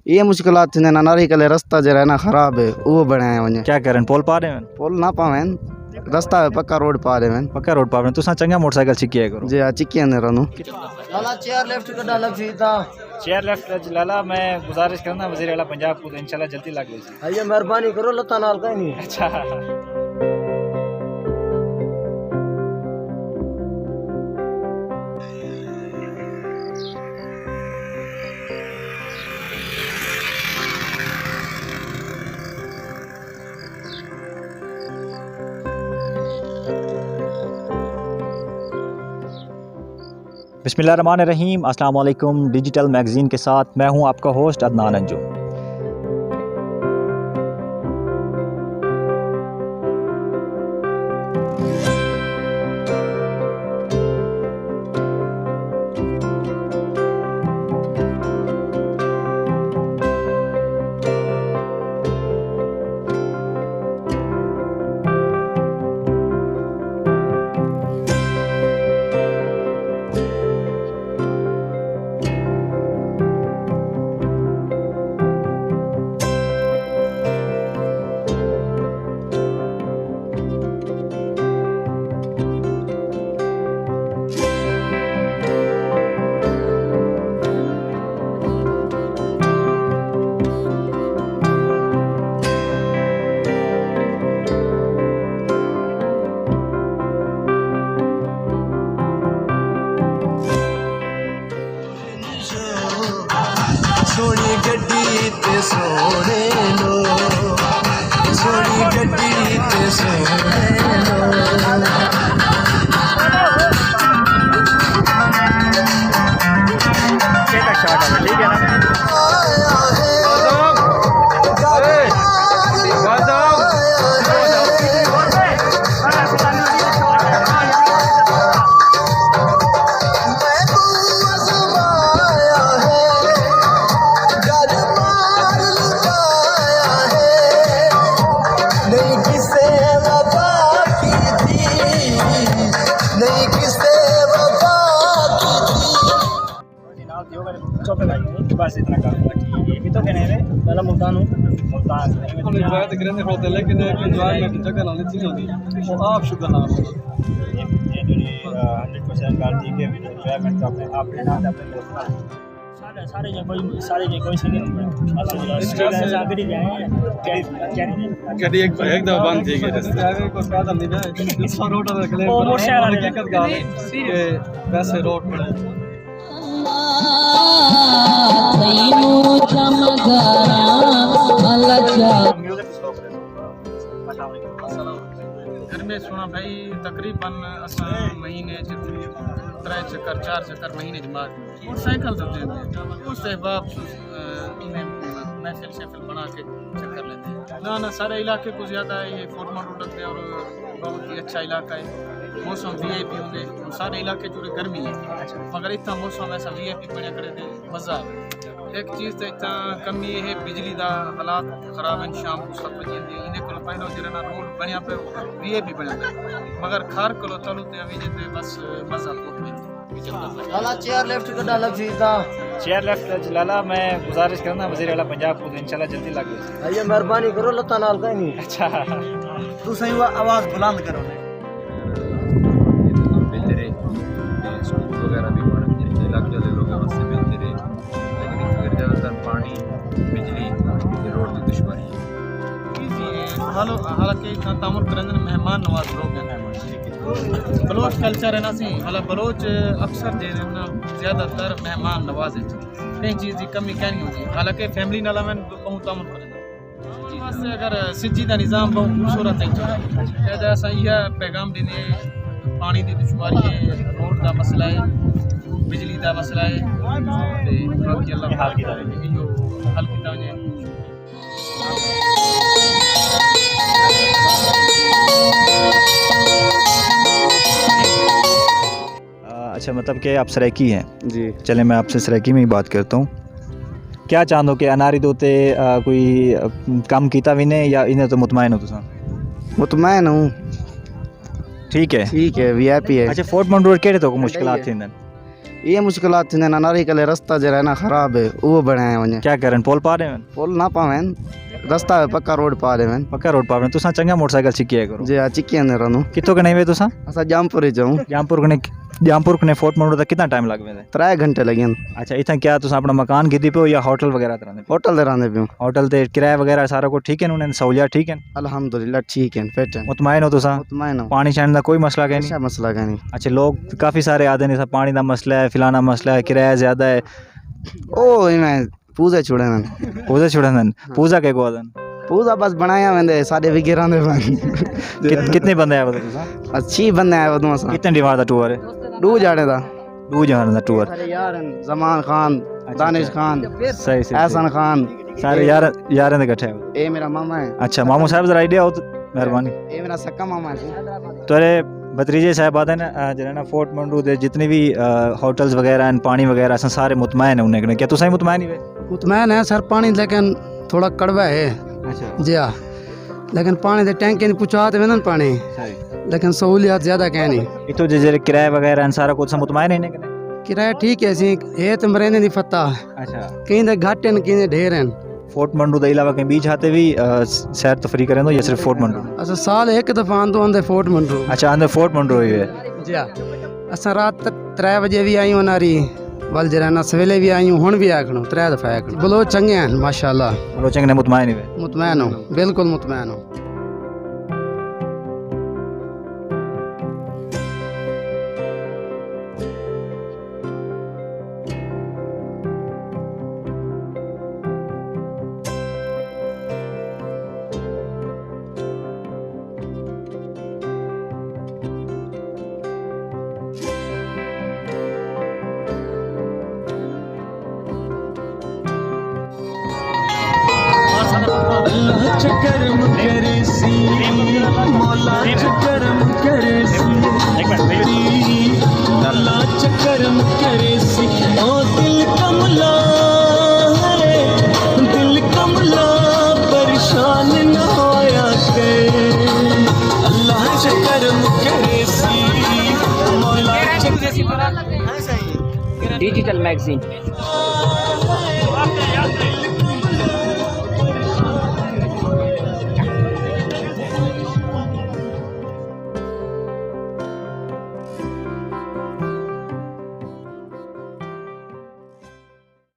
ये मुश्किलात थी ना नारी के लिए रास्ता जो है ना खराब है वो बने हैं वने क्या करें पोल पा रहे हैं पुल ना पावें रास्ता पक्का रोड पा रहे हैं पक्का रोड पा रहे हैं तुसा चंगा मोटरसाइकिल सीखिया करो जी चिक्की ने रहनु लाला चेयर लेफ्ट कड़ा लग सीधा चेयर लेफ्ट लाला मैं गुजारिश करना वजीर आला पंजाब को इंशाल्लाह जल्दी लग गई आइए मेहरबानी करो लता नाल कहीं नहीं अच्छा बिस्मिल्लाहिर्रहमानिर्रहीम अस्सलाम वालेकुम। डिजिटल मैगज़ीन के साथ मैं हूं आपका होस्ट अदनान अंजुम। सोनी गड्डी ते सोने लो सोनी गड्डी ते सोने ठीक है ना बस इतना काम ये भी तो कहने में पहला मुल्तान हम रिवायत करने होते लेकिन जवान में जगह ना लेती होती वो आप शुगर ना ये 100% गारंटी के एनजॉयमेंट अपने आपने ना अपने दोस्त सारे जो कोई से नहीं स्टेज से आगे जाए कभी एक दफा बंद थी कि रास्ते को पैदल नहीं गए इस रोड पर गले वो मोटरसाइकिल वाले दिक्कत गाल के वैसे रोड पर घर में सुना भाई तकरीबन असा महीने त्रै चक्कर 4 चक्कर महीने बाद मोटरसाइकिल तो देते उससे बाप महफिल शफिल बना के चक्कर लेते हैं ना सारे इलाके को ज़्यादा ये फोर्ट रोड रखते हैं और बहुत ही अच्छा इलाका है मौसम VIP होंगे सारे इलाके जो गर्मी है मगर इतना मौसम ऐसा VIP बने करे थे मज़ा एक चीज़ तो इतना कमी है बिजली का हालात खराब हैं शाम को 7 बजे इन्हें को पहले जरा रोड बनया पे VIP बने मगर खार को तलू ते अभी जते बस मज़ा बहुत लाला चेयर लेफ्ट कड़ा लग सीधा चेयर लेफ्ट लाला मैं गुजारिश करना वजीर आला पंजाब को इंशाल्लाह जल्दी लग गई आइए मेहरबानी करो लता नाल कहीं नहीं अच्छा तू सही आवाज बुलंद करो मिलते रहे स्कूल वगैरह भी पढ़ इलाके वाले लोग वहाँ से मिलते रहे लेकिन फिर ज़्यादातर पानी बिजली रोड की दुश्मनी है हालांकि तामुल करने मेहमान नवाज लोग हैं बलोच कल्चर है ना सी हालांकि बलोच अक्सर जे ना ज़्यादातर मेहमान नवाज है कई चीज़ की कमी क्या नहीं होती हालांकि फैमिली नाला में बहुत तामुल करें वास्ते अगर सिंची का निज़ाम बहुत खूबसूरत है ऐसा यह पैगाम देने पानी की दुश्वारी है रोड का मसला है बिजली का मसला है बाकी अल्लाह हल किया वञे अच्छा मतलब कि आप सराइकी हैं जी चले मैं आपसे सराइकी में ही बात करता हूँ क्या चाहते हो कि अनारी दोते कोई काम कीता भी नहीं या इन्हें तो मुतमैन हो तुसा मुतमैन हूँ ठीक है VIP है अच्छा फोर्ट मंड रोड केड़े तो मुश्किलात थींदन ये मुश्किलात थींदियूं आहिनि अनारी कले रस्ता जरा ना ख़राब है उहो बणाया वञे क्या करें पोल पा रहे हैं पुल ना पावेन रस्ता पक्का रोड पा रहे आहिनि पक्का रोड पा रहे हैं तुसां चंगा मोटरसाइकिल सिखी है करो जी हा चिकी अंदर रहंदो कितो कने वे तुसां असां जामपुर ही चऊं जामपुर कने फोर्ट मंडू तक कितना टाइम लग वेंदे 3 घंटे लॻियनि अच्छा इतना क्या तुसां अपना मकान गिदी पियो या होटल वगैरह ते रहंदे होटल ते रहंदे पियूं होटल ते किराया वगैरह सारा कुछ ठीक है उन्हें सहूलियत ठीक है अल्हम्दुलिल्लाह ठीक आहिनि फिट आहिनि मुतमैन हो तुसां मुतमैन हो पानी शानी दा कोई मसला है नहीं छा मसला कान्हे अच्छा लोग काफ़ी सारे आते हैं पानी का मसला है फिलाना मसला है किराया ज़्यादा है ओ इवें पूजा छुड़े आहिनि पूजा छुड़न पूजा के को पूजा बस बनाया वेंदे साडे विगे रहंदे पियूं कितने बंदे आए बताओ तुसां अच्छी बंदे आए वधू असां कितने डिवार दा टूर है 2 ॼणे दा 2 जहां दा टूर सारे यार आहिनि ज़मान खान दानिश खान सही सही एहसन खान सारे यार दे इकट्ठे हो ए मेरा मामा है अच्छा मामू साहब जरा आइडिया हो तो मेहरबानी ए मेरा सक्का मामा है तेरे भतीजे साहब आते हैं जो है ना फोर्ट मंडू दे जितने भी होटल्स वगैरह हैं पानी वगैरह असां सारे मुतमैन हैं उन्हें कने क्या तुसां मुतमैन ही वे मुतमैन है सर पानी लेकिन थोड़ा कड़वा है अच्छा जी हाँ लेकिन पानी दे टैंक पहुँचा तो वेंदन पानी सही लेकिन सहूलियत ज़्यादा कह नहीं इतो जे किराया वगैरह हैं सारा कुछ मुतमैन है इन्हें कने किराया ठीक है सी ये तो मरेंदे दी फता अच्छा कहीं दे घट हैं कहीं दे ढेर हैं फोर्ट मंडू के अलावा कहीं बीच आते भी सैर तफरी करें दो या सिर्फ फोर्ट मंडू अच्छा साल एक दफ़ा आंदो आंदे फोर्ट मंडू अच्छा अंदर फोर्ट मंडू ही है जी हाँ असां रात 3 बजे भी आयूं अनारी वल जराना सवेले भी आयूं हुण भी आखणो 3 दफ़ा आखणो बलोच चंगे हैं माशाल्लाह रोचंग ने मुतमैन ही वे मुतमैन हो बिल्कुल मुतमैन हो अल्लाह च करम करे सी मौला च करम करे सी अल्लाह च करम करे सी ओ दिल कमला है दिल कमला परेशान न होया करे अल्लाह च करम करे सी मौला च डिजिटल मैगजीन